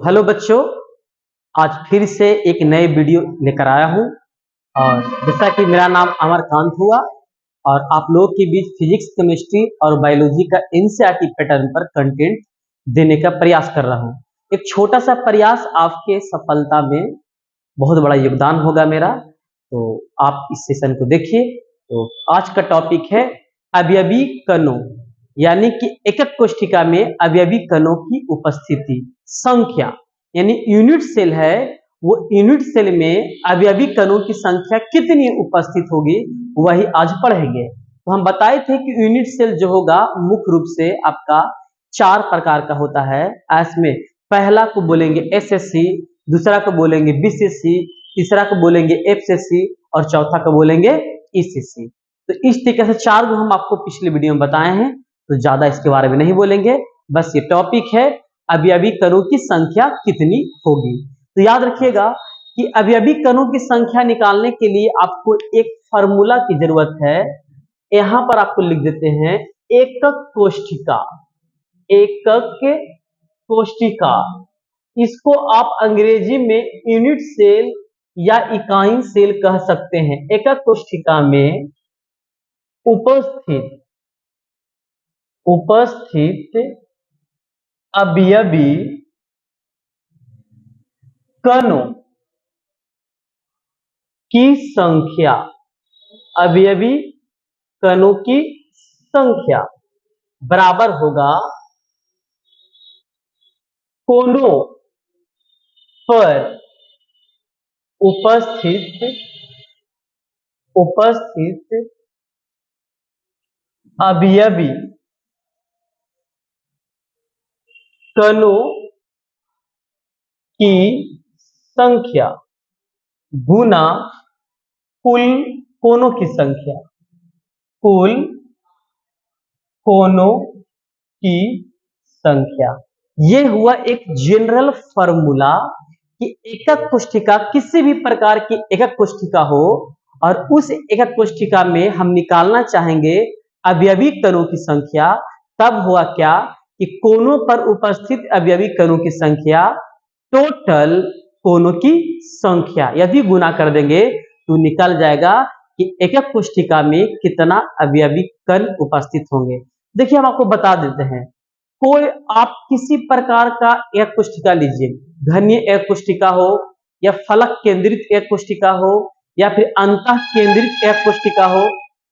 Hello बच्चों, आज फिर से एक नए वीडियो लेकर आया हूँ। और जैसा कि मेरा नाम अमरकांत हुआ और आप लोगों के बीच फिजिक्स, केमिस्ट्री और बायोलॉजी का एनसीईआरटी पैटर्न पर कंटेंट देने का प्रयास कर रहा हूँ। एक छोटा सा प्रयास आपके सफलता में बहुत बड़ा योगदान होगा मेरा, तो आप इस सेशन को देखिए। तो आज का टॉपिक है अवयवी कणों, यानी कि एकक कोशिका में अवयवी कणों की उपस्थिति, संख्या यानी यूनिट सेल है, वो यूनिट सेल में अवयवी कणों की संख्या कितनी उपस्थित होगी वही आज पढ़ेंगे। तो हम बताए थे कि यूनिट सेल जो होगा मुख्य रूप से आपका 4 प्रकार का होता है। इसमें पहला को बोलेंगे एसएससी, दूसरा को बोलेंगे बीसीसी, तीसरा को बोलेंगे एफसीसी और चौथा को बोलेंगे ईसीसी। तो इस तरीके से 4 को हम आपको पिछले वीडियो में बताए हैं, तो ज्यादा इसके बारे में नहीं बोलेंगे। बस ये टॉपिक है अवयवी कणों की संख्या कितनी होगी। तो याद रखिएगा कि अवयवी कणों की संख्या निकालने के लिए आपको एक फार्मूला की जरूरत है। यहां पर आपको लिख देते हैं एकक कोशिका। एकक कोशिका, इसको आप अंग्रेजी में यूनिट सेल या इकाई सेल कह सकते हैं। एकक कोशिका में उपस्थित अवयवी कणों की संख्या, अवयवी कणों की संख्या बराबर होगा कोनों पर उपस्थित अवयवी कणों की संख्या गुना कुल कोनों की संख्या, कुल कोनों की संख्या। यह हुआ एक जनरल फार्मूला कि एकक कोशिका, किसी भी प्रकार की एकक कोशिका हो और उस एकक कोशिका में हम निकालना चाहेंगे अवयवी कणों की संख्या, तब हुआ क्या कि कोनों पर उपस्थित अवयवी कणों की संख्या टोटल कोनों की संख्या यदि गुना कर देंगे तो निकल जाएगा कि एकक कोशिका में कितना अवयवी कण उपस्थित होंगे। देखिए हम आपको बता देते हैं, कोई आप किसी प्रकार का एक कोशिका लीजिए, घनीय एक कोशिका हो या फलक केंद्रित एक कोशिका हो या फिर अंतः केंद्रित एक कोशिका हो,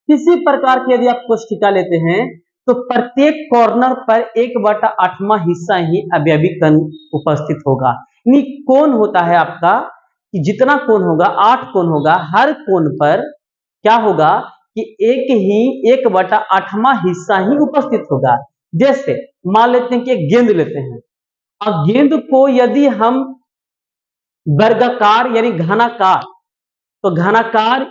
किसी प्रकार की यदि आप कोशिका लेते हैं तो प्रत्येक कॉर्नर पर 1/8वां हिस्सा ही अवयवी कण उपस्थित होगा। यानी कोण होता है आपका कि जितना कोण होगा 8 कोण होगा, हर कोण पर क्या होगा कि एक ही 1/8वां हिस्सा ही उपस्थित होगा। जैसे मान लेते हैं कि एक गेंद लेते हैं, अब गेंद को यदि हम वर्गाकार यानी घनाकार, तो घनाकार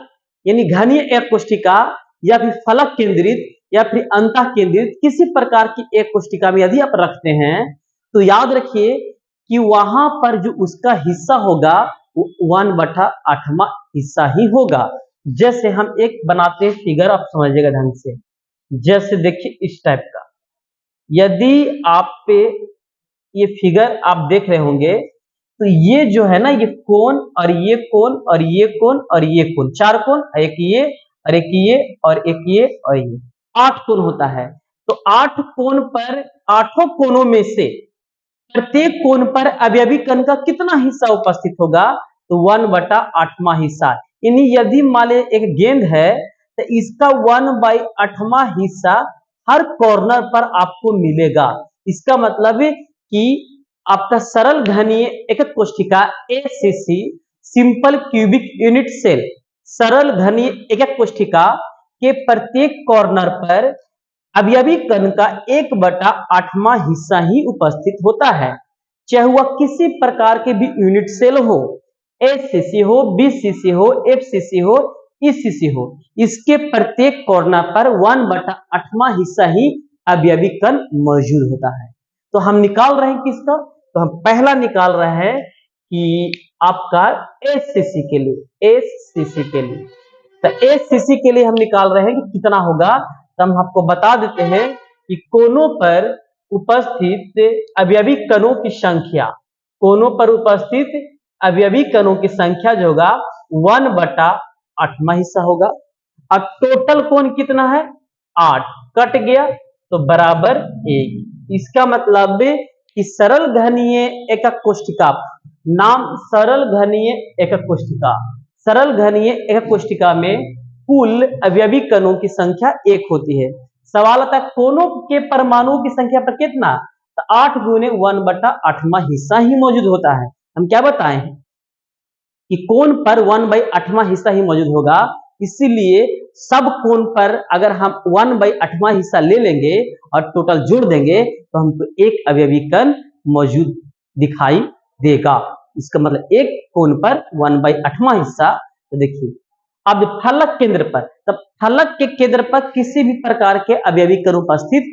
यानी घनीय एक कोशिका या फिर फलक केंद्रित या फिर अंतः केंद्रित किसी प्रकार की एक कोशिका में यदि आप रखते हैं तो याद रखिए कि वहां पर जो उसका हिस्सा होगा वो 1/8वां हिस्सा ही होगा। जैसे हम एक बनाते हैं फिगर, आप समझिएगा ढंग से। जैसे देखिए इस टाइप का, यदि आप पे ये फिगर आप देख रहे होंगे तो ये जो है ना, ये कोण और ये कोण और ये कोण और ये कोण, 4 कोण, एक ये और एक ये और एक ये और ये 8 कोण होता है। तो 8 कोण पर, 8 कोणों में से प्रत्येक कोण पर अवयवी कण का कितना हिस्सा उपस्थित होगा तो 1/8वां हिस्सा। यानी यदि मान ले एक गेंद है तो इसका 1/8वां हिस्सा हर कॉर्नर पर आपको मिलेगा। इसका मतलब है कि आपका सरल घनीय एकक कोशिका SCC, simple cubic unit cell, सरल घनीय एकक कोशिका के प्रत्येक कॉर्नर पर अवयवी कण का 1/8वां हिस्सा ही उपस्थित होता है। चाहे वह किसी प्रकार के भी यूनिट सेल हो, एसीसी हो, बीसीसी हो, एफसीसी हो, ईसीसी हो, इसके प्रत्येक कॉर्नर पर 1/8वां हिस्सा ही अवयवी कण मौजूद होता है। तो हम निकाल रहे हैं किसका, तो हम पहला निकाल रहे हैं कि आपका एसीसी के लिए, एसीसी के लिए, तो एसीसी के लिए हम निकाल रहे हैं कि कितना होगा। तो हम आपको बता देते हैं कि कोनों पर उपस्थित अवयवी कणों की संख्या, कोनों पर उपस्थित अवयवी कणों की संख्या जो होगा 1/8वां हिस्सा होगा। अब टोटल कोण कितना है 8, कट गया तो बराबर 1। इसका मतलब कि सरल घनीय एकक कोष्ठिका, नाम सरल घनीय एकक कोष्ठिका, सरल घनीय एकक कोष्ठिका में कुल अवयवी कणों की संख्या 1 होती है। सवाल आता है कोनों के परमाणुओं की संख्या पर कितना, तो 8 गुने 1/8वां हिस्सा ही मौजूद होता है। हम क्या बताएं कि कोण पर 1/8वां हिस्सा ही मौजूद होगा, इसीलिए सब कोण पर अगर हम 1/8वां हिस्सा ले लेंगे और टोटल जोड़ देंगे तो हमको एक अवयवी कण मौजूद दिखाई देगा। इसका मतलब एक कोण पर 1/8वां हिस्सा। तो देखिए अब फलक केंद्र पर, तब फलक के केंद्र पर किसी भी प्रकार के अवयवी कण उपस्थित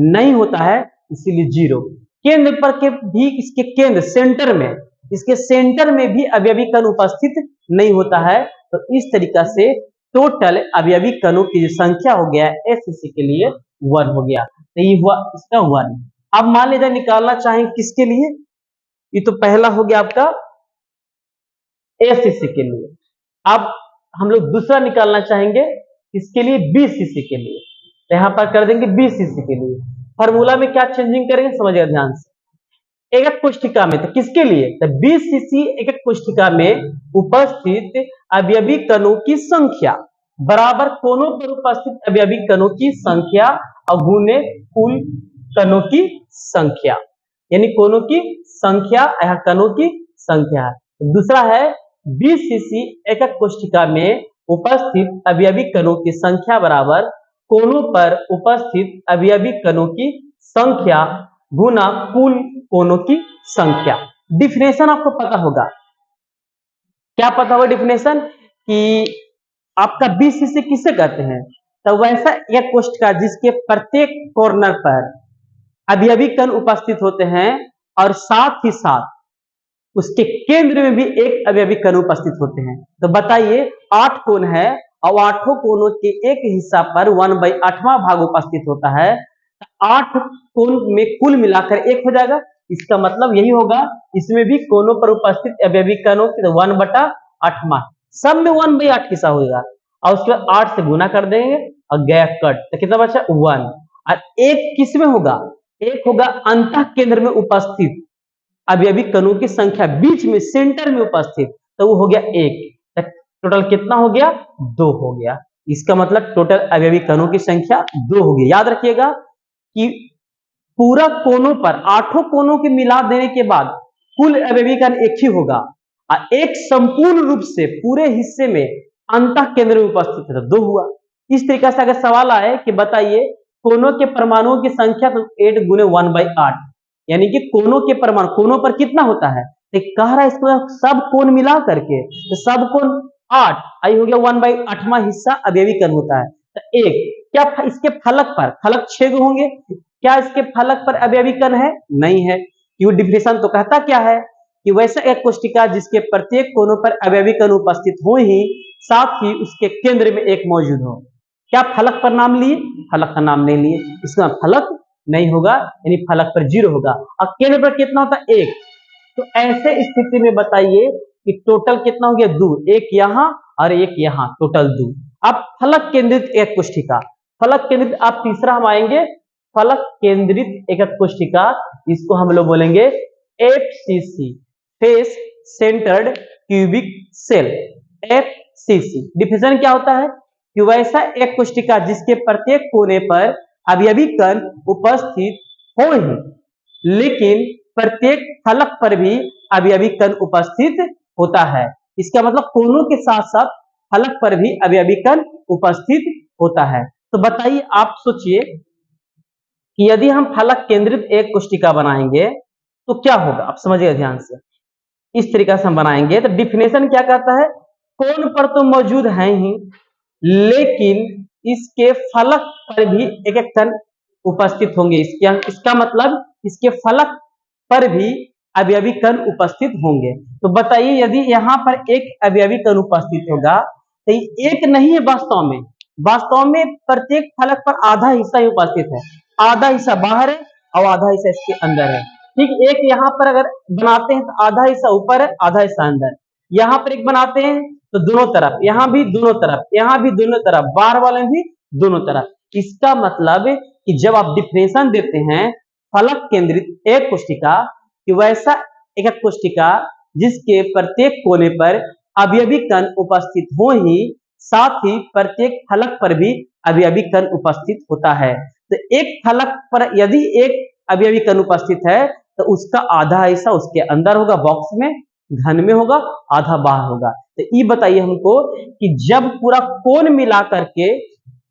नहीं होता है, इसीलिए 0। केंद्र पर के भी इसके केंद्र सेंटर में, इसके सेंटर में भी अवयवी कण उपस्थित नहीं होता है। तो इस तरीका से टोटल अवयवी कणों की जो संख्या हो गया एससीसी के लिए 1 हो गया। तो ये हुआ इसका 1। अब मान लीजिए निकालना चाहें किसके लिए, ये तो पहला हो गया आपका एससीसी के लिए। अब हम लोग दूसरा निकालना चाहेंगे इसके लिए बीसीसी के लिए, तो यहां पर कर देंगे बीसीसी के लिए। फॉर्मूला में क्या चेंजिंग करेंगे समझिए ध्यान से। एकक कोष्ठिका में तो किसके लिए, तो बीसीसी एकक कोष्ठिका में उपस्थित अवयवी कणों की संख्या बराबर कोनों पर उपस्थित अवयवी कणों की संख्या और गुने कुल कणों की संख्या, यानी कोनों की संख्या यह कणों की संख्या है। तो दूसरा है बीसीसी एकक कोष्ठिका में उपस्थित अवयवी कणों की संख्या बराबर कोनों पर उपस्थित अवयवी कणों की संख्या गुना कुल कोनों की संख्या। डिफिनेशन आपको पता होगा, क्या पता होगा डिफिनेशन कि आपका बीसीसी किसे कहते हैं, तो वैसा एक कोष्ठिका जिसके प्रत्येक कॉर्नर पर अवयवी कण उपस्थित होते हैं और साथ ही साथ उसके केंद्र में भी एक अवयवी कण उपस्थित होते हैं। तो बताइए 8 कोण है और 8 कोणों के एक हिस्सा पर 1/8वां भाग उपस्थित होता है, 8 कोण में कुल मिलाकर 1 हो जाएगा। इसका मतलब यही होगा इसमें भी कोनों पर उपस्थित अवयवी कणों की 1/8वां, सब में 1/8 हिस्सा होगा और उसके बाद 8 से गुना कर देंगे और गया कट, तो कितना बचा 1। और एक किस में होगा, एक होगा अंतः केंद्र में उपस्थित अवयवी कणों की संख्या बीच में सेंटर में उपस्थित, तो वो हो गया 1। टोटल कितना हो गया 2 हो गया। इसका मतलब टोटल अवयवी कणों की संख्या 2 होगी। याद रखिएगा कि पूरा कोनों पर 8 कोनों के मिला देने के बाद कुल अवयवी कण एक ही होगा और एक संपूर्ण रूप से पूरे हिस्से में अंतः केंद्र में उपस्थित है तो 2 हुआ। इस तरीके से अगर सवाल आए कि बताइए कोनों के परमाणुओं की संख्या, तो 8 गुने 1/8, यानी कि कोनों के परमाणु कोनों पर कितना होता है, तो कह रहा है इसको सब कोण मिला करके, तो सब कोण 8 आई हो गया 1/8वां हिस्सा अवयवी कण होता है। तो एक क्या इसके फलक पर, फलक 6 होंगे, क्या इसके फलक पर अवयवी कण है, नहीं है। क्यों, डिफिनेशन तो कहता क्या है कि वैसा एक कोष्ठिका जिसके प्रत्येक कोनों पर अवयवी कण उपस्थित हो ही साथ ही उसके केंद्र में एक मौजूद हो। क्या फलक पर नाम लिए, फलक का नाम नहीं लिए, इसका फलक नहीं होगा, यानी फलक पर 0 होगा। और केंद्र पर कितना होता है 1, तो ऐसे स्थिति में बताइए कि टोटल कितना हो गया 2, एक यहां और एक यहां, टोटल 2। अब फलक केंद्रित एक कोष्ठिका, फलक केंद्रित आप तीसरा हम आएंगे, फलक केंद्रित एकक कोष्ठिका, इसको हम लोग बोलेंगे FCC, face centred cubic cell, FCC. Definition क्या होता है कि वैसा एक कोष्ठिका जिसके प्रत्येक कोने पर अवयवी कण उपस्थित हो ही लेकिन प्रत्येक फलक पर भी अवयवी कण उपस्थित होता है। इसका मतलब कोनों के साथ साथ फलक पर भी अवयवी कण उपस्थित होता है। तो बताइए आप सोचिए कि यदि हम फलक केंद्रित एक कोष्ठिका बनाएंगे तो क्या होगा, आप समझिए ध्यान से। इस तरीका से हम बनाएंगे तो डिफिनेशन क्या कहता है, कोण पर तो मौजूद है ही लेकिन इसके फलक पर भी एक एक कण उपस्थित होंगे। इसका मतलब इसके फलक पर भी अवयवी कण उपस्थित होंगे। तो बताइए यदि यहाँ पर एक अवयवी कण उपस्थित होगा तो एक नहीं है, वास्तव में प्रत्येक फलक पर आधा हिस्सा ही उपस्थित है, आधा हिस्सा बाहर है और आधा हिस्सा इसके अंदर है। ठीक, एक यहाँ पर अगर बनाते हैं तो आधा हिस्सा ऊपर है, आधा हिस्सा अंदर। यहाँ पर एक बनाते हैं तो दोनों तरफ, यहाँ भी दोनों तरफ, यहाँ भी दोनों तरफ, बाहर वाले भी दोनों तरफ। इसका मतलब कि जब आप डिफिनेशन देते हैं फलक केंद्रित एक कोशिका कि वैसा एक कोशिका जिसके प्रत्येक कोने पर अवयवी कण उपस्थित हो ही, साथ ही प्रत्येक फलक पर भी अवयवी कण उपस्थित होता है। तो एक फलक पर यदि एक अवयवी कण उपस्थित है तो उसका आधा हिस्सा उसके अंदर होगा, बॉक्स में घन में होगा, आधा बाहर होगा। तो ये बताइए हमको कि जब पूरा कोण मिला करके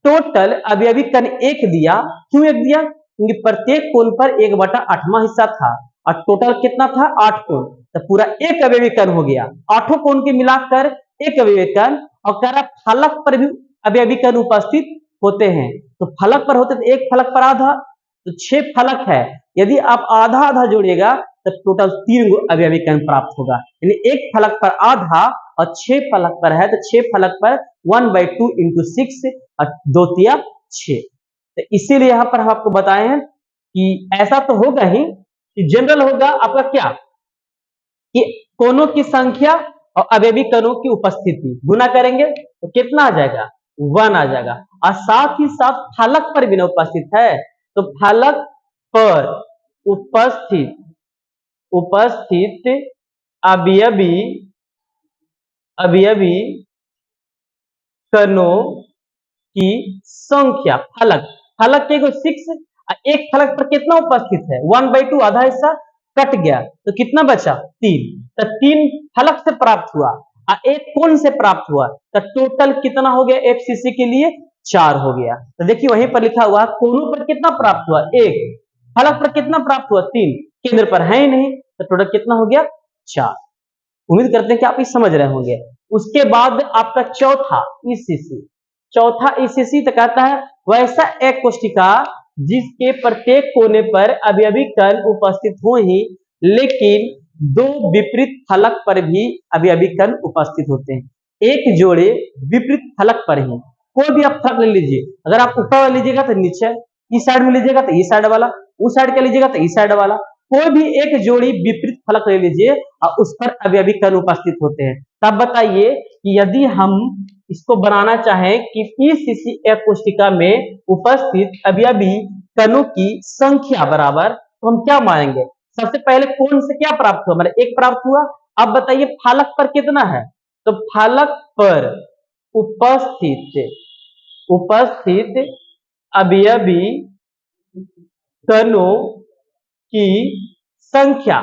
टोटल अवयवी कण एक दिया, क्यों एक दिया? क्योंकि प्रत्येक कोण पर 1/8वां हिस्सा था और टोटल कितना था? 8 कोण। तो पूरा एक अवयवी कण हो गया, 8 कोण के मिलाकर एक अवयवी कण। और कह रहा फलक पर भी अवयवी कण उपस्थित होते हैं। तो फलक पर होते तो एक फलक पर आधा, तो 6 फलक है। यदि आप आधा आधा जोड़िएगा तो टोटल 3 अवयवी कण प्राप्त होगा। यानी एक फलक पर आधा और 6 फलक पर है तो 6 फलक पर 1/2 × 6 और 2 तिया 6। तो इसीलिए यहाँ पर हम आपको बताए हैं कि ऐसा तो होगा ही कि जनरल होगा आपका क्या कि कोनों की संख्या और अवयवी कणों की उपस्थिति गुना करेंगे तो कितना आ जाएगा? 1 आ जाएगा। और साथ ही साथ फलक पर भी ना उपस्थित है तो फलक पर उपस्थित अवयवी कणों की संख्या, फलक के 6, एक फलक पर कितना उपस्थित है? 1/2, आधा हिस्सा कट गया तो कितना बचा? 3। तो 3 फलक से प्राप्त हुआ और एक कोण से प्राप्त हुआ तो टोटल कितना हो गया? एफसीसी के लिए 4 हो गया। तो देखिए वहीं पर लिखा हुआ कोनों पर कितना प्राप्त हुआ? 1, फलक पर कितना प्राप्त हुआ? 3, केंद्र पर है ही नहीं तो टोटल कितना हो गया? 4। उम्मीद करते हैं कि आप ये समझ रहे होंगे। उसके बाद आपका चौथा ईसीसी तो कहता है वैसा एक कोशिका जिसके प्रत्येक कोने पर अवयवी कण उपस्थित हो ही, लेकिन 2 विपरीत फलक पर भी अवयवी कण उपस्थित होते हैं। एक जोड़े विपरीत फलक पर ही, कोई भी आप फलक ले लीजिए, अगर आप ऊपर वाला लीजिएगा तो नीचे, इस साइड में लीजिएगा तो इस साइड वाला, उस साइड का लीजिएगा तो इस साइड वाला, कोई भी एक जोड़ी विपरीत फलक ले लीजिए और उस पर अवयवी कण उपस्थित होते हैं। तब बताइए कि यदि हम इसको बनाना चाहें कि ईसीसी एक कोशिका में उपस्थित अवयवी कणों की संख्या बराबर, तो हम क्या मानेंगे? सबसे पहले कोण से क्या प्राप्त हुआ? मतलब 1 प्राप्त हुआ। अब बताइए फलक पर कितना है? तो फलक पर उपस्थित अवयवी कणों की संख्या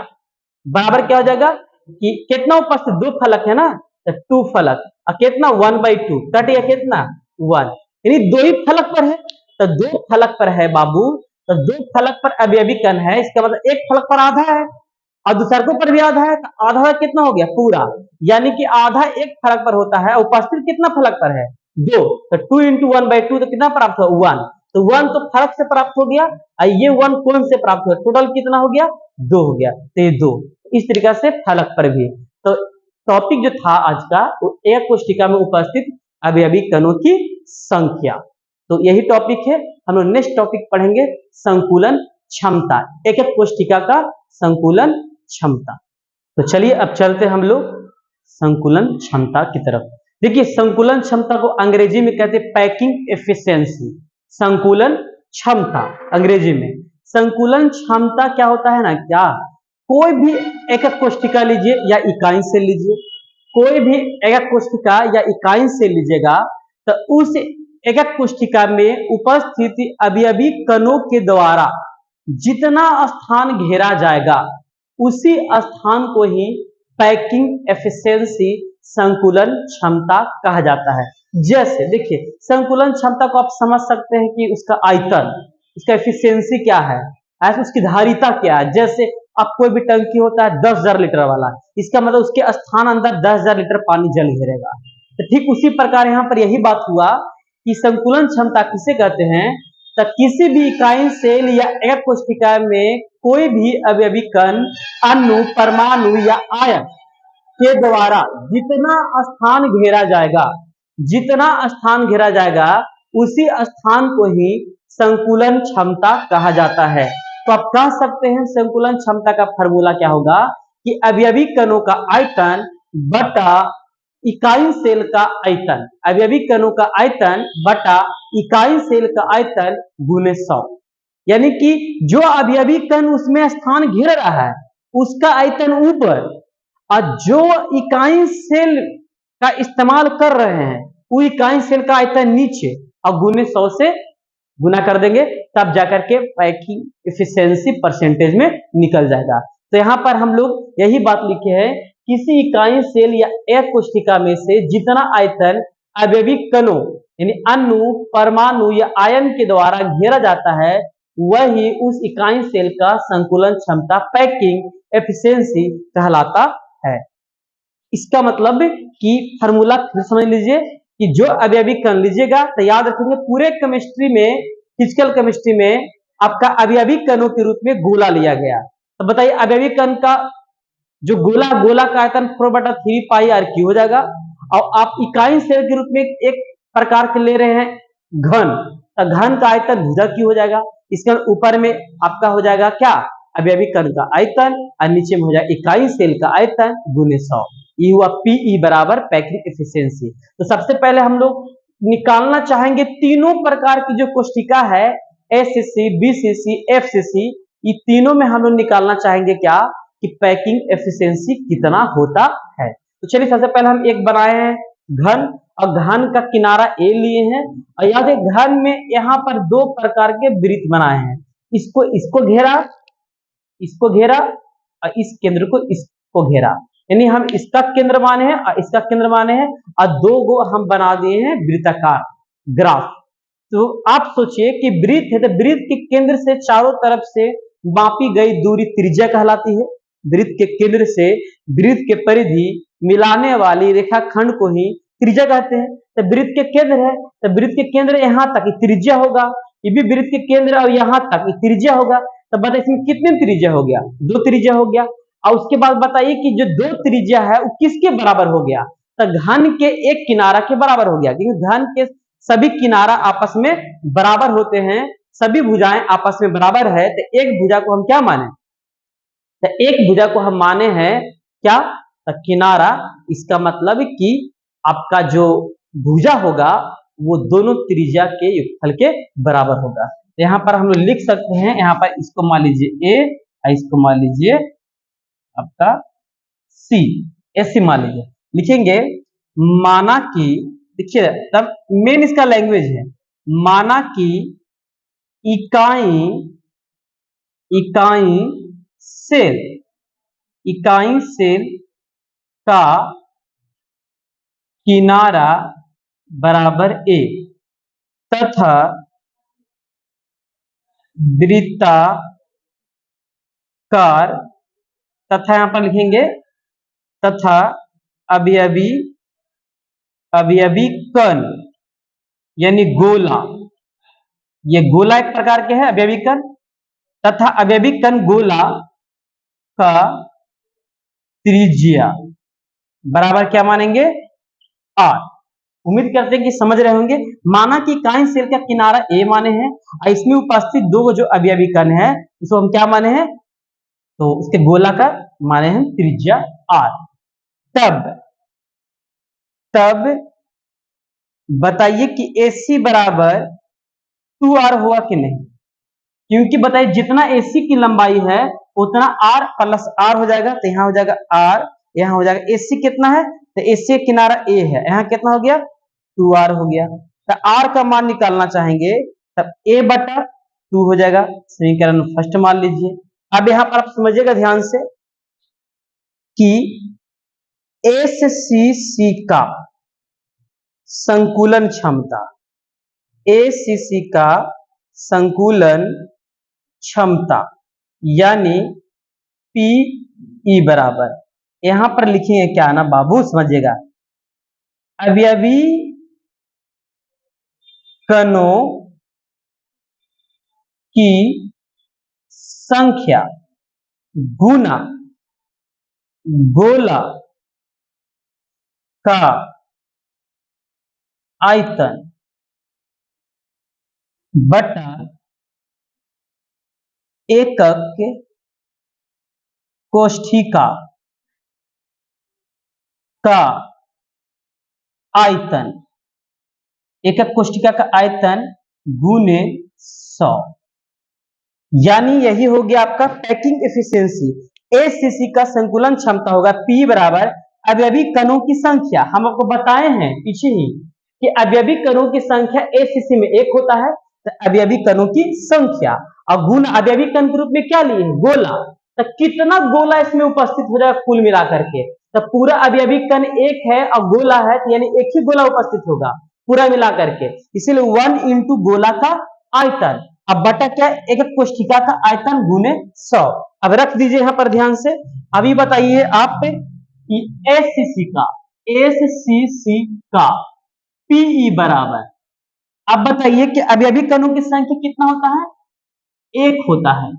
बराबर क्या हो जाएगा कि कितना उपस्थित? 2 फलक है ना, तो 2 फलक और कितना? 1/2 कट गया कितना? 1। यानी 2 ही फलक पर है तो 2 फलक पर है बाबू, तो 2 फलक पर अवयवी कण है, इसका मतलब एक फलक पर आधा है और दूसरे पर भी आधा है, तो आधा कितना हो गया? पूरा। यानी कि आधा एक फलक पर होता है, उपस्थित कितना फलक पर है? 2, तो 2 × 1/2 तो कितना प्राप्त हुआ? 1। तो 1 तो फलक से प्राप्त हो गया और ये 1 कोण से प्राप्त हुआ, टोटल कितना हो गया? 2 हो गया। तो ये 2 इस तरीके से फलक पर भी। तो टॉपिक जो था आज का वो एक कोशिका में उपस्थित अवयवी कणों की संख्या। तो यही टॉपिक है। हम लोग नेक्स्ट टॉपिक पढ़ेंगे संकुलन क्षमता, एक कोशिका का संकुलन क्षमता। तो चलिए अब चलते हम लोग संकुलन क्षमता की तरफ। देखिए संकुलन क्षमता को अंग्रेजी में कहते हैं पैकिंग एफिशिएंसी। संकुलन क्षमता अंग्रेजी में। संकुलन क्षमता क्या होता है ना, क्या कोई भी एक कोशिका लीजिए या इकाई से लीजिए, कोई भी एक कोशिका या इकाई से लीजिएगा तो उस एक कोशिका में उपस्थित अवयवी कणों के द्वारा जितना स्थान घेरा जाएगा उसी स्थान को ही पैकिंग एफिशिएंसी संकुलन क्षमता कहा जाता है। जैसे देखिए संकुलन क्षमता को आप समझ सकते हैं कि उसका आयतन, उसका एफिशिएंसी क्या है, ऐसे उसकी धारिता क्या है। जैसे अब कोई भी टंकी होता है 10,000 लीटर वाला, इसका मतलब उसके स्थान अंदर 10,000 लीटर पानी जल घेरेगा। तो ठीक उसी प्रकार यहाँ पर यही बात हुआ कि संकुलन क्षमता किसे कहते हैं, तो किसी भी इकाई सेल या एक कोशिका में कोई भी अवयवी कण, अणु, परमाणु या आयन के द्वारा जितना स्थान घेरा जाएगा उसी स्थान को ही संकुलन क्षमता कहा जाता है। तो आप कह सकते हैं संकुलन क्षमता का फॉर्मूला क्या होगा कि अवयवी कणों का आयतन बटा इकाई सेल का आयतन, अवयवी कणों का आयतन बटा इकाई सेल का आयतन गुने 100। यानी कि जो अवयवी कण उसमें स्थान घेर रहा है उसका आयतन ऊपर, और जो इकाई सेल का इस्तेमाल कर रहे हैं वो इकाई सेल का आयतन नीचे, और गुने 100 से गुना कर देंगे तब जाकर के पैकिंग एफिशिएंसी परसेंटेज में निकल जाएगा। तो यहाँ पर हम लोग यही बात लिखे हैं, किसी इकाई सेल या एक कोशिका में से जितना आयतन अवयवी कणों यानी अणु, परमाणु या आयन के द्वारा घेरा जाता है वही उस इकाई सेल का संकुलन क्षमता पैकिंग एफिशिएंसी कहलाता है। इसका मतलब कि फॉर्मूला समझ लीजिए कि जो अवयवी कण लीजिएगा तो याद रखेंगे पूरे केमिस्ट्री में, फिजिकल केमिस्ट्री में आपका अवयवी कणों के रूप में गोला लिया गया। तो बताइए अवयवी कण का जो गोला का आयतन 4/3 पाई आर क्यू हो जाएगा, और आप इकाई सेल के रूप में एक प्रकार के ले रहे हैं घन, तो घन का आयतन भुजा क्यू हो जाएगा। इसके ऊपर में आपका हो जाएगा क्या अवयवी कण का आयतन, और नीचे में हो जाएगा इकाई सेल का आयतन गुने 100। ये हुआ पीई बराबर पैकिंग एफिशिएंसी। तो सबसे पहले हम लोग निकालना चाहेंगे तीनों प्रकार की जो कोशिका है एससीसी, बीसीसी, एफसीसी, ये तीनों में हम लोग निकालना चाहेंगे क्या कि पैकिंग एफिशिएंसी कितना होता है। तो चलिए सबसे पहले हम एक बनाए हैं घन, और घन का किनारा ए लिए हैं, और याद है घन में यहाँ पर दो प्रकार के वृत्त बनाए हैं, इसको घेरा और इस केंद्र को इसको घेरा, यानी हम इसका केंद्र माने हैं और इसका केंद्र माने हैं, और दो गो हम बना दिए हैं वृत्ताकार ग्राफ। तो आप सोचिए कि वृत्त है तो वृत्त के केंद्र से चारों तरफ से मापी गई दूरी त्रिज्या कहलाती है। वृत्त के केंद्र से वृत्त के परिधि मिलाने वाली रेखाखंड को ही त्रिज्या कहते हैं। तो वृत्त के केंद्र है तो वृत्त के केंद्र यहाँ तक त्रिज्या होगा, ये भी वृत्त के केंद्र और यहाँ तक त्रिज्या होगा। तो बताइए इसमें कितने त्रिज्या हो गया, 2 त्रिज्या हो गया। और उसके बाद बताइए कि जो 2 त्रिज्या है वो किसके बराबर हो गया, तो घन के एक किनारा के बराबर हो गया, क्योंकि घन के सभी किनारा आपस में बराबर होते हैं, सभी भुजाएं आपस में बराबर है। तो एक भुजा को हम क्या माने, तो एक भुजा को हम माने हैं क्या, तो किनारा। इसका मतलब कि आपका जो भुजा होगा वो दोनों त्रिज्या के योगफल के बराबर होगा। तो यहाँ पर हम लोग लिख सकते हैं, यहाँ पर इसको मान लीजिए ए और इसको मान लीजिए आपका सी, ऐसे मान लीजिए लिखेंगे। माना कि देखिए तब मेन इसका लैंग्वेज है, माना कि इकाई सेल का किनारा बराबर ए तथा वृत्ताकार, तथा यहां पर लिखेंगे तथा अवयवी कण यानी गोला, ये गोला एक प्रकार के है अवयवी कण, तथा अवयवी कण गोला का त्रिज्या बराबर क्या मानेंगे आर। उम्मीद करते हैं कि समझ रहे होंगे। माना कि इकाई सेल का किनारा ए माने हैं और इसमें उपस्थित दो जो अवयवी कण है उसको हम क्या माने हैं, तो उसके गोला का माने हैं त्रिज्या आर। तब बताइए कि AC बराबर 2r हुआ कि नहीं, क्योंकि बताइए जितना AC की लंबाई है उतना r प्लस r हो जाएगा। तो यहाँ हो जाएगा r, यहाँ हो जाएगा AC कितना है, तो AC किनारा A है, यहाँ कितना हो गया 2r हो गया। तो r का मान निकालना चाहेंगे तब A बटा 2 हो जाएगा, समीकरण फर्स्ट मान लीजिए। अब यहाँ पर आप समझिएगा ध्यान से कि ACC का संकुलन क्षमता, ACC का संकुलन क्षमता यानी PE बराबर, यहां पर लिखेंगे क्या ना बाबू समझिएगा, अवयवी कणों की संख्या गुना गोला का आयतन बटा एकक कोष्ठिका का आयतन, एकक कोष्ठिका का आयतन गुने 100, यानी यही हो गया आपका पैकिंग एफिशिएंसी। एसीसी का संकुलन क्षमता होगा P बराबर अवयवी कणों की संख्या। हम आपको बताए हैं पीछे ही कि अवयवी कणों की संख्या एसीसी में 1 होता है, तो अवयवी कणों की संख्या और गुण अवयवी कण के रूप में क्या लिए हैं, गोला। तो कितना गोला इसमें उपस्थित हो जाएगा कुल मिलाकर के, तो पूरा अवयवी कण 1 है और गोला है, तो यानी एक ही गोला उपस्थित होगा पूरा मिलाकर के, इसीलिए 1 इंटू गोला का आयतन अब बटा क्या, एक कोष्ठिका का आयतन गुने 100। अब रख दीजिए यहां पर ध्यान से। अभी बताइए आप कि एससीसी का पीई बराबर, अब बताइए कि अवयवी कणों की संख्या कितना होता है, 1 होता है।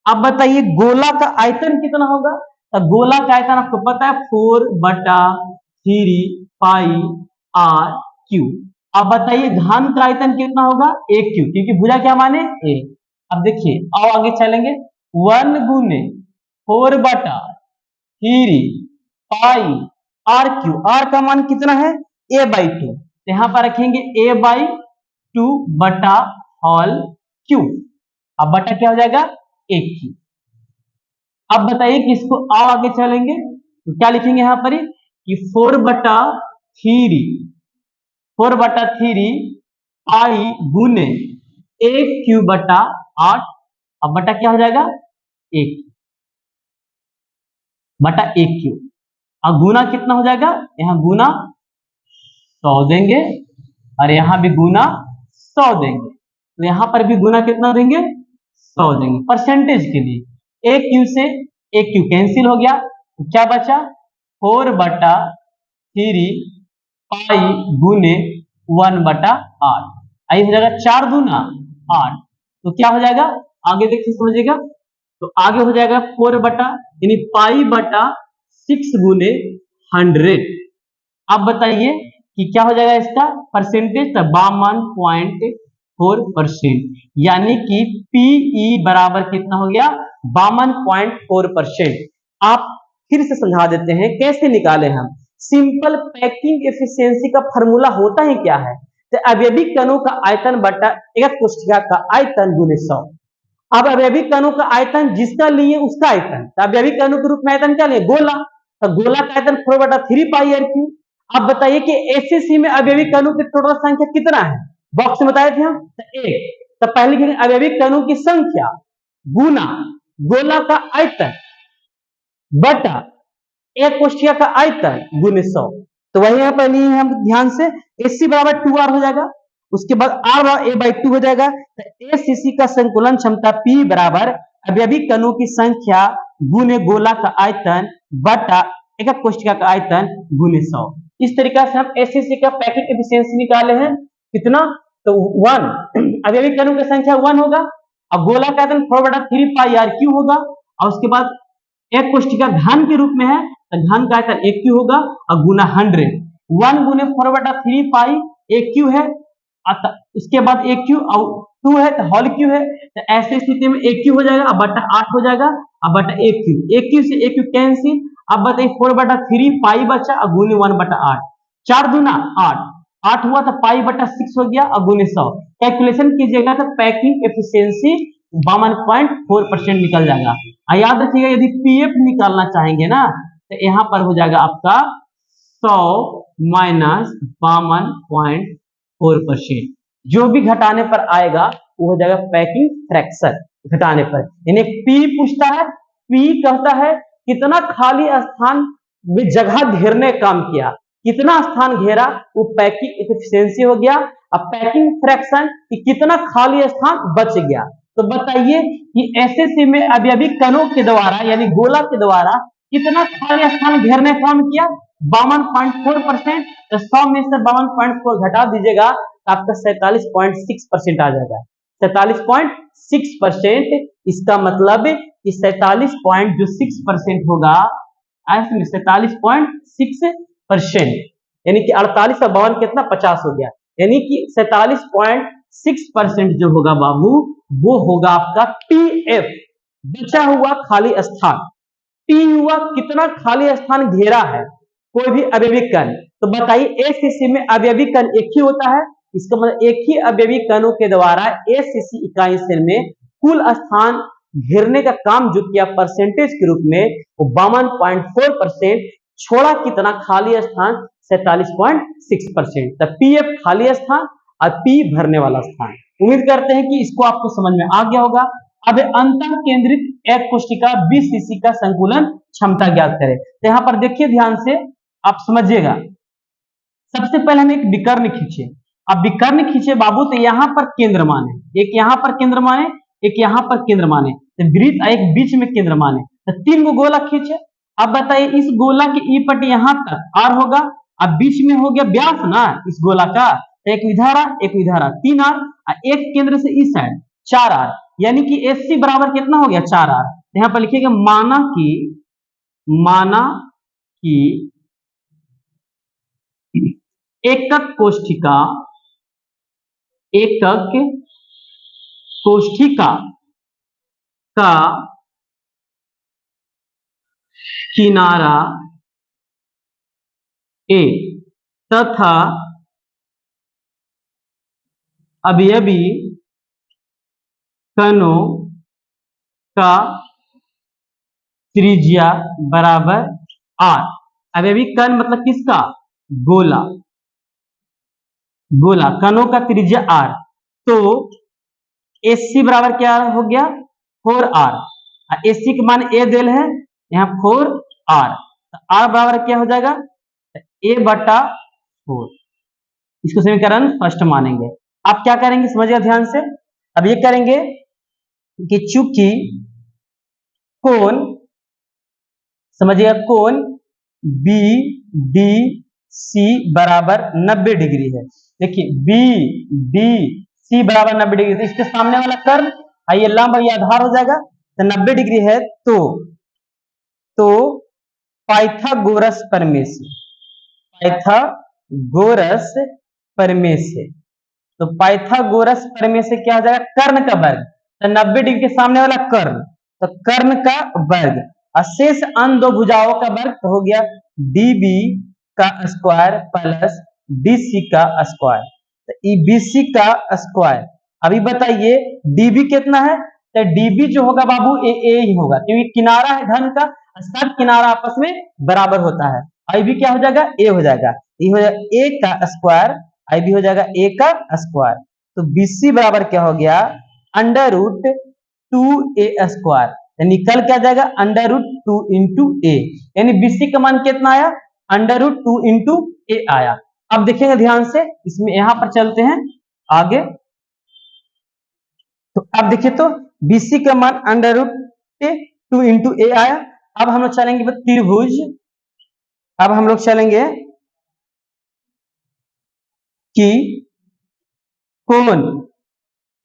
अब बताइए गोला का आयतन कितना होगा, तो गोला का आयतन आपको पता है 4/3 पाई आर क्यू। अब बताइए घन का आयतन कितना होगा, 1 क्यू, क्योंकि भुजा क्या माने ए। अब देखिए आओ आगे चलेंगे, 1 गुने 4/3 पाई आर क्यू, आर का मान कितना है a/2, यहां पर रखेंगे a/2 बटा होल क्यू, अब बटा क्या हो जाएगा 1 क्यू। अब बताइए कि इसको आओ आगे चलेंगे तो क्या लिखेंगे यहां पर कि 4/3 पाई गुने 1 क्यू बटा 8, अब बटा क्या हो जाएगा 1 बटा 1 क्यू। अब गुना कितना हो जाएगा, यहां गुना 100 देंगे और यहां भी गुना 100 देंगे, तो यहां पर भी गुना कितना देंगे 100 देंगे परसेंटेज के लिए। 1 क्यू से 1 क्यू कैंसिल हो गया, तो क्या बचा 4/3 पाई गुने 1/8, आई हो जाएगा 4 दूना 8, तो क्या हो जाएगा आगे देखिए समझिएगा, तो आगे हो जाएगा 4 बटा यानी पाई बटा 6 गुने 100। अब बताइए कि क्या हो जाएगा इसका परसेंटेज, 52.4%, यानी कि पीई बराबर कितना हो गया 52.4%। आप फिर से समझा देते हैं कैसे निकाले हम। सिंपल पैकिंग एफिशिएंसी का फॉर्मूला होता ही क्या है, तो अवयवी कणों का आयतन बटा एकक कोष्ठिका का आयतन गुने 100। अब अवयवी कणों का आयतन जिसका लिए उसका आयतन, तो अवयवी कणों के रूप में आयतन क्या लिए गोला, तो गोला का आयतन 4/3 पाई आर क्यू। अब बताइए कि एसीसी में अवयवी कणों की टोटल संख्या कितना है, बॉक्स में बताए थे हम, तो 1, तो पहले लिखेंगे अवयवी कणों की संख्या गुना गोला का आयतन बटा एक कोष्ठिका का आयतन गुने 100, तो वही यहाँ पर लिए हम ध्यान से, एसी बराबर 2r हो जाएगा, उसके बाद r a/2 हो जाएगा, तो एसीसी का संकुलन क्षमता P बराबर अवयवी कणों की संख्या गुने गोला का आयतन बटा एकक कोष्ठिका का आयतन गुने 100। इस तरीका से हम एसीसी का पैकिंग एफिशिएंसी निकाले हैं कितना, तो 1 अवयवी कणों की संख्या 1 होगा, अब गोला का आयतन 4/3 पाई आर क्यू होगा, और उसके बाद एक कोष्ठिका घन के रूप में है, तो घन का आयतन 1 क्यू होगा और गुना 100, 1 गुने 4/3 पाई 1 क्यू है, इसके बाद 1 क्यू और 2 है तो होल क्यू है, तो ऐसे स्थिति में 1 क्यू हो जाएगा अब बटा 8 हो जाएगा, अब बटा 1 क्यू से 1 क्यू कैंसिल, अब बताइए 4/3 पाई बचा और गुने 1/8, 4 दूना 8 हुआ तो पाई बटा 6 हो गया और गुने 100, कैलकुलेशन कीजिएगा तो पैकिंग एफिशिएंसी 52.4% निकल जाएगा। याद रखिएगा यदि पीएफ निकालना चाहेंगे ना तो यहां पर हो जाएगा आपका 100 माइनस 52.4%, जो भी घटाने पर आएगा वो हो जाएगा पैकिंग फ्रैक्शन घटाने पर। यानी पी पूछता है, पी कहता है कितना खाली स्थान में जगह घेरने काम किया, कितना स्थान घेरा वो पैकिंग एफिशिएंसी हो गया। अब पैकिंग फ्रैक्शन कि कितना खाली स्थान बच गया, तो बताइए कि एसएससी में अवयवी कणों के द्वारा यानी गोला के द्वारा कितना खाली स्थान घेरने काम किया 52.4%, तो 100 में से 52.4 घटा दीजिएगा तो आपका 47.6% आ जाएगा, 47.6%। इसका मतलब कि 47.6% होगा, 47.6%, यानी कि 48 और 52 कितना 50 हो गया, यानी कि 47.6% जो होगा बाबू वो होगा आपका पीएफ। बचा हुआ खाली स्थान, P हुआ कितना खाली स्थान घेरा है कोई भी अवयवी कण। तो बताइए एसीसी में अवयवी कण एक ही होता है, इसका मतलब एक ही अवयवी कणों के द्वारा एसीसी इकाई सेल में कुल स्थान घेरने का काम जो किया परसेंटेज के रूप में वो 52.4%, छोड़ा कितना खाली स्थान 47.6%। तो पीएफ खाली स्थान और पी भरने वाला स्थान। उम्मीद करते हैं कि इसको आपको समझ में आ गया होगा। अब अंतः केंद्रित एक कोशिका 20 सीसी का संकुलन क्षमता ज्ञात करें। तो यहाँ पर देखिए ध्यान से आप समझिएगा। सबसे पहले हम एक विकर्ण खींचे। अब विकर्ण खींचे बाबू तो यहाँ पर केंद्र माने, एक यहाँ पर केंद्र माने, एक यहाँ पर केंद्र माने, तो वृत्त एक बीच में केंद्र माने, तो 3 गो गोला खींचे। अब बताइए इस गोला की ई पट्टी यहाँ तक आर होगा, अब बीच में हो गया व्यास ना इस गोला का, तो एक विधारा 3 आर, एक केंद्र से इस साइड 4 आर, यानी कि एससी बराबर कितना हो गया 4 आर। यहाँ पर लिखिएगा माना कि एकक कोष्ठिका का किनारा ए तथा अवयवी कणों का त्रिज्या बराबर आर। अवयवी कण मतलब किसका, गोला कणों का त्रिज्या आर। तो एससी बराबर क्या हो गया 4 आर, एससी के मान ए देल है यहाँ 4 आर, तो आर बराबर क्या हो जाएगा ए बटा 4। इसको समीकरण फर्स्ट मानेंगे। आप क्या करेंगे समझिएगा ध्यान से। अब ये करेंगे कि चूंकि कोण समझिएगा कोण बी डी सी बराबर 90 डिग्री है। देखिए बी डी सी बराबर 90 डिग्री, तो इसके सामने वाला कर्व ये लंब ये आधार हो जाएगा, तो 90 डिग्री है। तो पाइथागोरस प्रमेय से तो पाइथागोरस प्रमेय से क्या हो जाएगा कर्ण का वर्ग, तो 90 डिग्री के सामने वाला कर्ण, तो कर्ण का वर्ग और शेष अन्य दो भुजाओं का वर्ग तो हो गया डीबी का स्क्वायर प्लस डीसी का स्क्वायर, तो ईबीसी का स्क्वायर। अभी बताइए डीबी कितना है, तो डीबी जो होगा बाबू ए ही होगा, क्योंकि किनारा है घन का, सब किनारा आपस में बराबर होता है। आई भी क्या हो जाएगा ए हो जाएगा, ये हो जाएगा ए का स्क्वायर, आई भी हो जाएगा ए का स्क्वायर। तो बीसी बराबर क्या हो गया अंडर रूट 2a स्क्वायर, निकल क्या जाएगा अंडर रूट 2 इंटू ए, यानी बीसी का मान कितना आया अंडर रूट 2 इंटू ए आया। अब देखेंगे ध्यान से, इसमें यहां पर चलते हैं आगे। तो अब देखिए तो बीसी का मान अंडर रूट 2 इंटू ए आया। अब हम लोग चलेंगे त्रिभुज, अब हम लोग चलेंगे कि कोण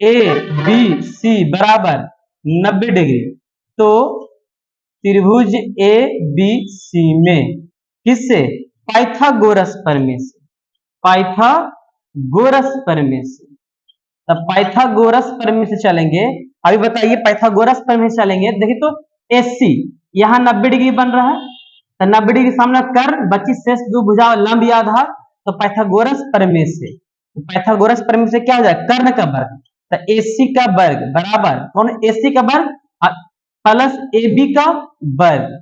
ए बी सी बराबर 90 डिग्री, तो त्रिभुज ए बी सी में किससे पाइथागोरस प्रमेय से, तब पाइथागोरस प्रमेय से चलेंगे। अभी बताइए पाइथागोरस प्रमेय से चलेंगे, देखिए तो एससी यहाँ 90 डिग्री बन रहा है, तो 90 डिग्री सामने कर्ण बची शेष दो भुजा लंब या आधार, तो पाइथागोरस प्रमेय से क्या हो जाएगा कर्ण का वर्ग, तो एसी का वर्ग बराबर कौन एसी का वर्ग प्लस ए बी का वर्ग।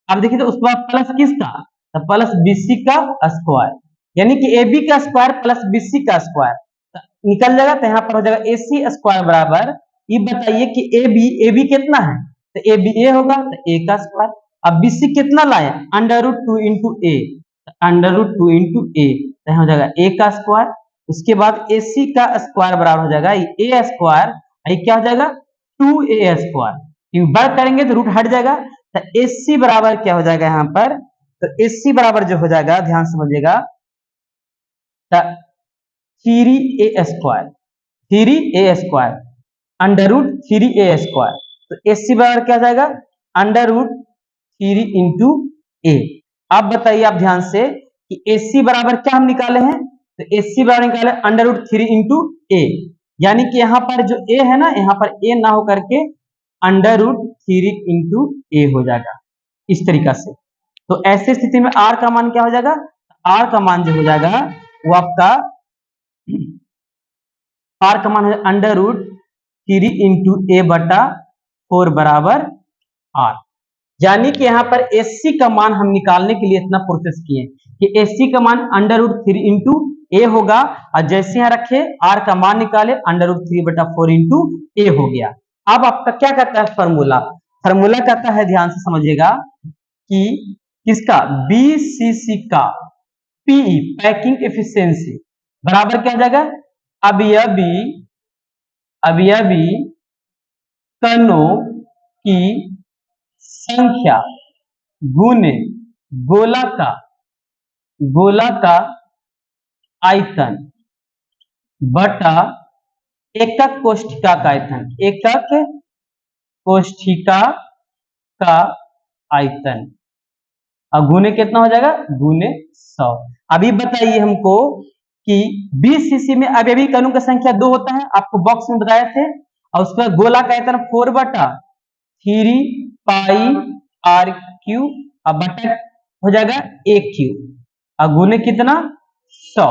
अब देखिए तो उसके बाद प्लस किसका, तो प्लस बीसी का स्क्वायर, यानी कि ए बी का स्क्वायर प्लस बीसी का स्क्वायर निकल जाएगा, तो यहाँ पर हो जाएगा एसी स्क्वायर बराबर, ये बताइए कि ए बी कितना है, तो ए बी ए होगा, तो ए का स्क्वायर। अब बीसी कितना लाए अंडर रूट 2 इंटू ए, अंडर रूट 2 इंटू ए, तो हो जाएगा ए का स्क्वायर। उसके बाद एसी का स्क्वायर बराबर हो जाएगा ए स्क्वायर, ये क्या हो जाएगा 2a स्क्वायर, क्योंकि वर्ग करेंगे तो रूट हट जाएगा, तो एसी बराबर क्या हो जाएगा यहाँ पर, तो एसी बराबर जो हो जाएगा ध्यान समझिएगा 3a square under root 3a square, तो एसी बराबर क्या हो जाएगा अंडर रूट 3 इंटू ए। अब बताइए आप ध्यान से कि एसी बराबर क्या हम निकाले हैं, तो एसी बराबर निकाले अंडर रूट 3 इंटू ए, यानी कि यहाँ पर जो ए है ना यहाँ पर ए ना हो करके अंडर रूट 3 इंटू ए हो जाएगा इस तरीका से। तो ऐसे स्थिति में आर का मान क्या हो जाएगा, आर का मान जो हो जाएगा वो आपका आर का मान है अंडर रूट 3 इंटू ए बटा 4 बराबर आर। यानी कि यहाँ पर एससी का मान हम निकालने के लिए इतना प्रोसेस किए कि एससी का मान अंडर रूट 3 इंटू ए होगा, और जैसे यहाँ रखे आर का मान निकाले अंडर रूट 3 बटा 4 इंटू ए हो गया। अब आपका क्या कहता है फॉर्मूला, फॉर्मूला कहता है ध्यान से समझिएगा कि किसका, बीसीसी का पीई पैकिंग एफिशिएंसी बराबर क्या हो जाएगा, अवयवी कणों की संख्या गुने गोला का आयतन बटा एकक कोष्ठिका का आयतन, एकक कोष्ठिका का आयतन, और गुने कितना हो जाएगा, गुने 100। अभी बताइए हमको कि 20 सीसी में अवयवी कणों की संख्या 2 होता है, आपको बॉक्स में बताए थे, और उसका गोला का आयतन 4 बटा 3 पाई आर क्यू, अब बटा हो जाएगा 1 क्यू, और गुने कितना 100।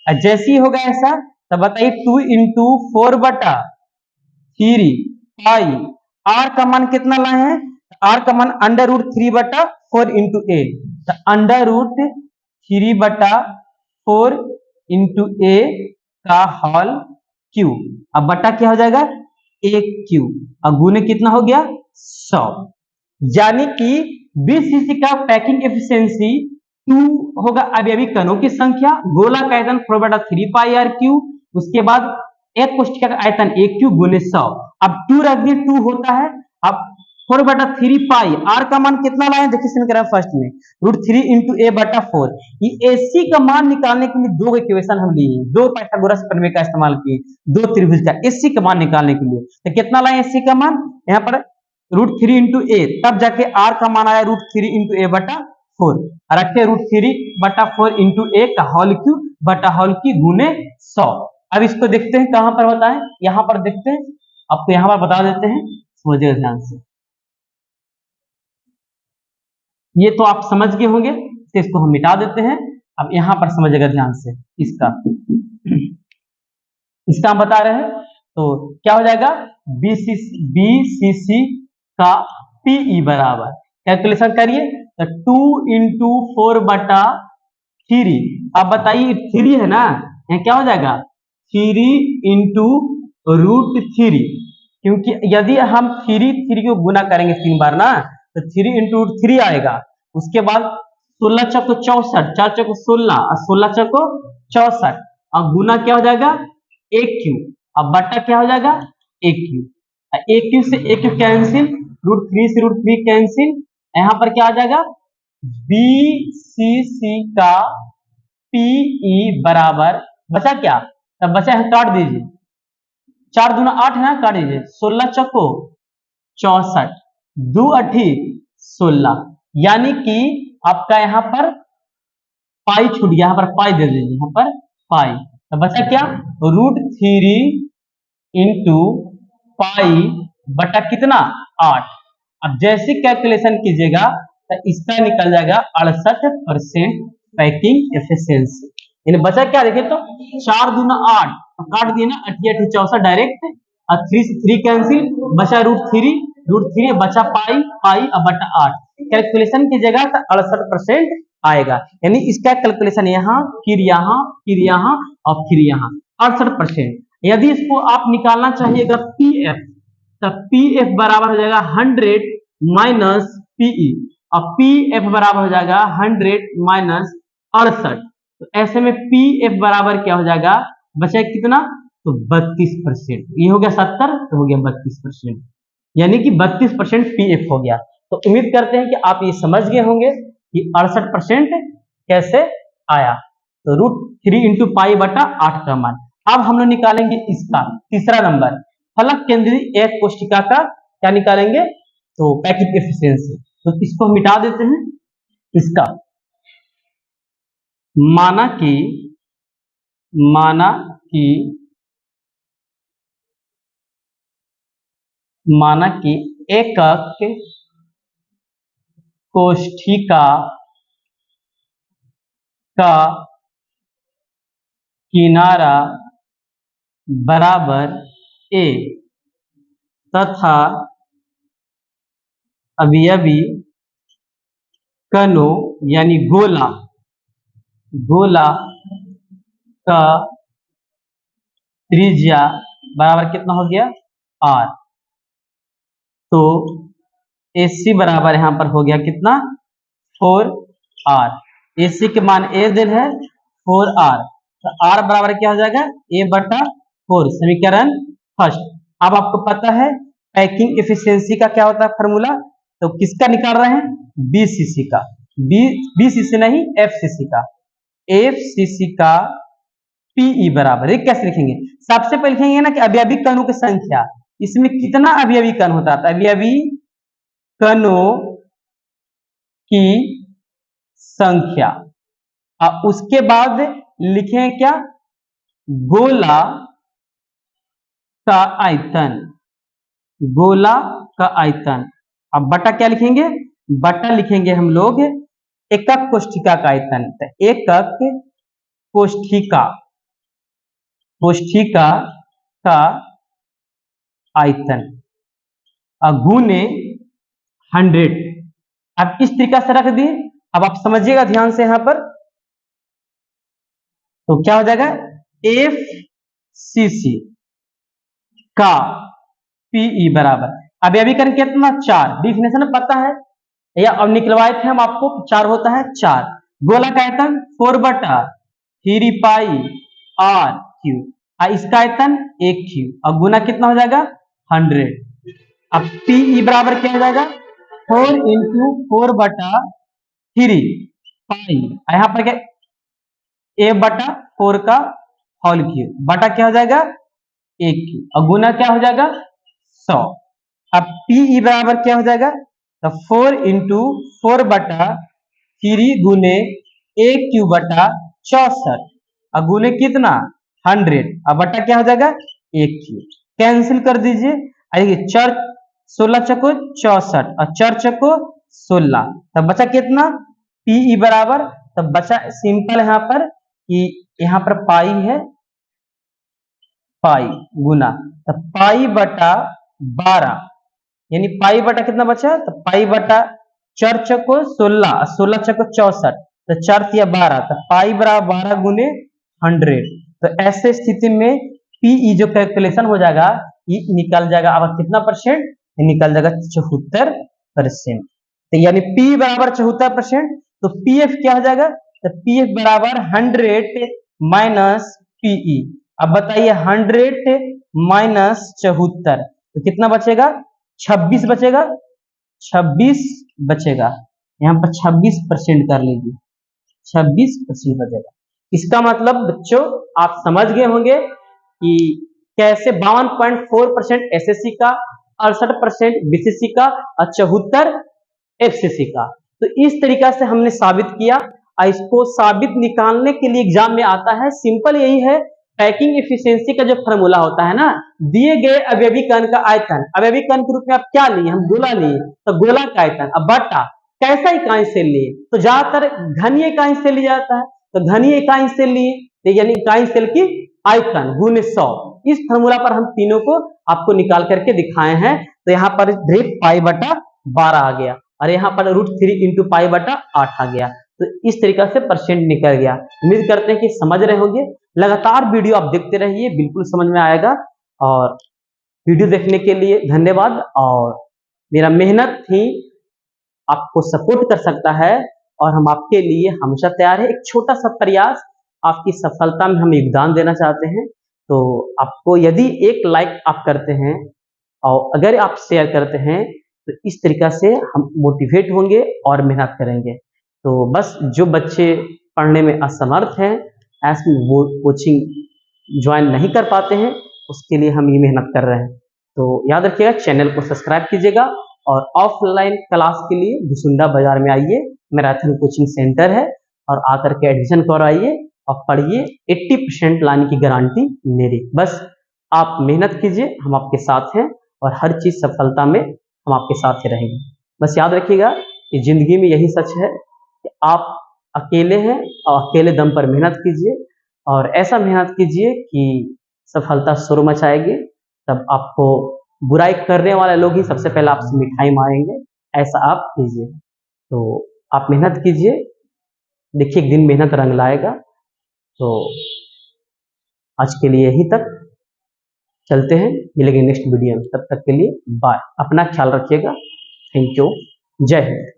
जैसे ही होगा ऐसा तब बताइए 2 इंटू 4 बटा 3 पाई आर का मान कितना लाए हैं, आर का मान अंडर रूट 3 बटा 4 इंटू ए, तो अंडर रूट 3 बटा 4 इंटू ए का होल क्यू, अब बटा क्या हो जाएगा 1 क्यू, और गुने कितना हो गया 100। यानी कि 20 सीसी का पैकिंग एफिशिएंसी 2 होगा अवयवी कणों की संख्या, गोला का आयतन 4 बटा 3 पाई आर क्यू, उसके बाद एक कोष्ठिका का आयतन 1 क्यू गुने 100। अब 2 रख दिए 2 होता है, अब 4 बटा 3 पाई आर का मान कितना लाए, देखिए इसमें करें फर्स्ट में रूट 3 इंटू ए बटा 4। ये एसी का मान निकालने के लिए दो इक्वेशन हम लिए, दो पाइथागोरस प्रमेय का इस्तेमाल किए, दो त्रिभुज का एसी का मान निकालने के लिए। तो कितना लाए एसी का मान, यहाँ पर रूट 3 इंटू ए, तब जाके आर का मान आया रूट 3 इंटू ए बटा 4, रखे रूट 3 बटा 4 इंटू ए का होल क्यू बटा होल की गुने 100। अब इसको देखते हैं कहां पर बताएं, यहां पर देखते हैं, आपको यहां पर बता देते हैं, समझिए ध्यान से। ये तो आप समझ गए होंगे, तो इसको हम मिटा देते हैं। अब यहां पर समझिएगा ध्यान से, इसका हम बता रहे हैं, तो क्या हो जाएगा बीसीसी का पीई बराबर, कैलकुलेशन करिए, तो 2 इंटू 4 बटा 3, अब बताइए 3 है ना, यहाँ क्या हो जाएगा 3 इंटू रूट 3, क्योंकि यदि हम 3 को गुना करेंगे 3 बार ना, तो 3 इंटू रूट 3 आएगा। उसके बाद 16 चौको 64, 4 चौको 16 और 16 चौको 64, और गुना क्या हो जाएगा 1 क्यू, अब बट्टा क्या हो जाएगा 1 क्यू, 1 क्यू से 1 क्यू कैंसिल, रूट 3 से रूट 3 कैंसिल, यहां पर क्या आ जाएगा बीसीसी का पीई बराबर, बचा क्या, तब बचा है काट दीजिए, 4 दूना 8 है ना, काट दीजिए, 16 चौको 64, 2 8 16, यानी कि आपका यहां पर पाई छूट गया, यहां पर पाई दे दीजिए, यहां पर पाई, तो बचा क्या रूट 3 इंटू पाई बटा कितना 8। अब जैसे कैलकुलेशन कीजिएगा तो इसका निकल जाएगा 68% पैकिंग एफिशिएंसी, यानी बचा क्या देखिए, तो 4 दूना 8, काट दिए ना 8 8 64 डायरेक्ट, और 3 से 3 कैंसिल, बचा रूट 3 बचा पाई पाई अब बटा 8, कैलकुलेशन की जगह तो 68% आएगा, यानी इसका कैलकुलेशन यहाँ फिर यहाँ फिर यहाँ और फिर यहाँ 68%। यदि इसको आप निकालना चाहिएगा पीएफ, तो पीएफ बराबर हो जाएगा 100 माइनस पीई, और पीएफ बराबर हो जाएगा 100 माइनस 68, तो ऐसे में पीएफ बराबर क्या हो जाएगा, बचा कितना, तो 32%, ये हो गया 70, तो हो गया 32%, यानी कि 32% पीएफ हो गया। तो उम्मीद करते हैं कि आप ये समझ गए होंगे कि 68% कैसे आया, तो रूट 3 इंटू पाई बटा 8 का मान। अब हम लोग निकालेंगे इसका तीसरा नंबर, फलक केंद्रित एक कोशिका का क्या निकालेंगे, तो पैकिंग एफिशिएंसी, तो इसको मिटा देते हैं। इसका माना कि एकक कोष्ठिका का किनारा बराबर a तथा अवयवी कणों यानी गोला का त्रिज्या बराबर कितना हो गया r। तो AC बराबर यहां पर हो गया कितना 4r। AC के मान a दिल है 4r, तो r बराबर क्या हो जाएगा a/4, समीकरण फर्स्ट। अब आपको पता है पैकिंग एफिशिएंसी का क्या होता है फॉर्मूला, तो किसका निकाल रहे हैं BCC का, BCC नहीं FCC का, FCC का PE बराबर, ये कैसे लिखेंगे, सबसे पहले लिखेंगे ना कि अवयवी कणों की संख्या, इसमें कितना अवयवी कण होता है, अवयवी कणों की संख्या, और उसके बाद लिखें क्या गोला का आयतन, गोला का आयतन। अब बटा क्या लिखेंगे, बटा लिखेंगे हम लोग एकक कोष्ठिका का आयतन, तो एकक कोष्ठिका का आयतन गुने 100। अब इस तरीका से रख दिए, अब आप समझिएगा ध्यान से यहां पर, तो क्या हो जाएगा FCC का PE बराबर, अब अभी करें कितना 4, डिफिनेशन पता है या अब निकलवाए थे हम आपको, 4 होता है 4, गोला का आयतन 4/3 पाई r क्यूब, इसका आयतन 1 क्यूब, और गुना कितना हो जाएगा 100। अब PE बराबर क्या हो जाएगा 4 × 4/3 पाई, यहाँ पर क्या a/4 का होल क्यूब, बटा क्या हो जाएगा 1 क्यूब, और गुना क्या हो जाएगा 100। अब PE बराबर क्या हो जाएगा, तो 4 × 4/3 गुने 1 क्यूब बटा 64, और गुने कितना 100, अब बटा क्या हो जाएगा 1 क्यूब, कैंसिल कर दीजिए, आइए 4 16 चको 64 और 4 चको 16, तब बचा कितना PE बराबर, तब बचा सिंपल यहाँ पर कि यहाँ पर पाई है, पाई गुना, तो पाई बटा 12, यानी पाई बटा कितना बचा, तो पाई बटा 4 चको 16, 16 चको 64, तो 4 × 12, तो पाई बराबर 12 गुने 100। तो ऐसे स्थिति में PE जो कैलकुलेशन हो जाएगा ये निकल जाएगा, अब कितना परसेंट निकल जाएगा 74%, तो यानी P बराबर 74%, तो PF क्या हो जाएगा, तो PF बराबर 100 माइनस PE। अब बताइए 100 माइनस 74, तो कितना बचेगा 26 बचेगा, 26 बचेगा, यहाँ पर 26% कर लीजिए, 26% बचेगा। इसका मतलब बच्चों आप समझ गए होंगे कि कैसे 52.4% SSC का, 68% BCC का और 74 FCC का। तो इस तरीका से हमने साबित किया, और इसको साबित निकालने के लिए एग्जाम में आता है, सिंपल यही है, पैकिंग एफिशिएंसी का जो फॉर्मूला होता है ना, दिए गए अवयवी कण का आयतन, अवयवी कण के रूप में आप क्या लिए, हम गोला लिए, तो गोला का आयतन, अब बटा कैसा इकाई से लिए, तो ज्यादातर घनीय इकाई से लिया जाता है, तो घनीय इकाई से लिए, यानी इकाई सेल की आयतन गुने 100। इस फॉर्मूला पर हम तीनों को आपको निकाल करके दिखाए हैं, तो यहाँ पर पाई/12 आ गया, और यहाँ पर √3 × पाई/8 आ गया, तो इस तरीका से परसेंट निकल गया। उम्मीद करते हैं कि समझ रहे होंगे, लगातार वीडियो आप देखते रहिए, बिल्कुल समझ में आएगा। और वीडियो देखने के लिए धन्यवाद, और मेरा मेहनत ही आपको सपोर्ट कर सकता है, और हम आपके लिए हमेशा तैयार है। एक छोटा सा प्रयास, आपकी सफलता में हम योगदान देना चाहते हैं, तो आपको यदि एक लाइक आप करते हैं और अगर आप शेयर करते हैं, तो इस तरीका से हम मोटिवेट होंगे और मेहनत करेंगे। तो बस जो बच्चे पढ़ने में असमर्थ हैं, ऐसे वो कोचिंग ज्वाइन नहीं कर पाते हैं, उसके लिए हम ये मेहनत कर रहे हैं। तो याद रखिएगा, चैनल को सब्सक्राइब कीजिएगा, और ऑफलाइन क्लास के लिए घुसुंडा बाजार में आइए, मैराथन कोचिंग सेंटर है, और आकर के एडमिशन करवाइए और पढ़िए, 80% लाने की गारंटी मेरी। बस आप मेहनत कीजिए, हम आपके साथ हैं, और हर चीज सफलता में हम आपके साथ ही रहेंगे। बस याद रखिएगा कि ज़िंदगी में यही सच है कि आप अकेले हैं और अकेले दम पर मेहनत कीजिए और ऐसा मेहनत कीजिए कि सफलता शुरू मचाएगी। तब आपको बुराई करने वाले लोग ही सबसे पहले आपसे मिठाई मांगेंगे, ऐसा आप कीजिए। तो आप मेहनत कीजिए, देखिए एक दिन मेहनत रंग लाएगा। तो आज के लिए यहीं तक, चलते हैं, मिलेंगे नेक्स्ट वीडियो में। तब तक के लिए बाय, अपना ख्याल रखिएगा। थैंक यू, जय हिंद।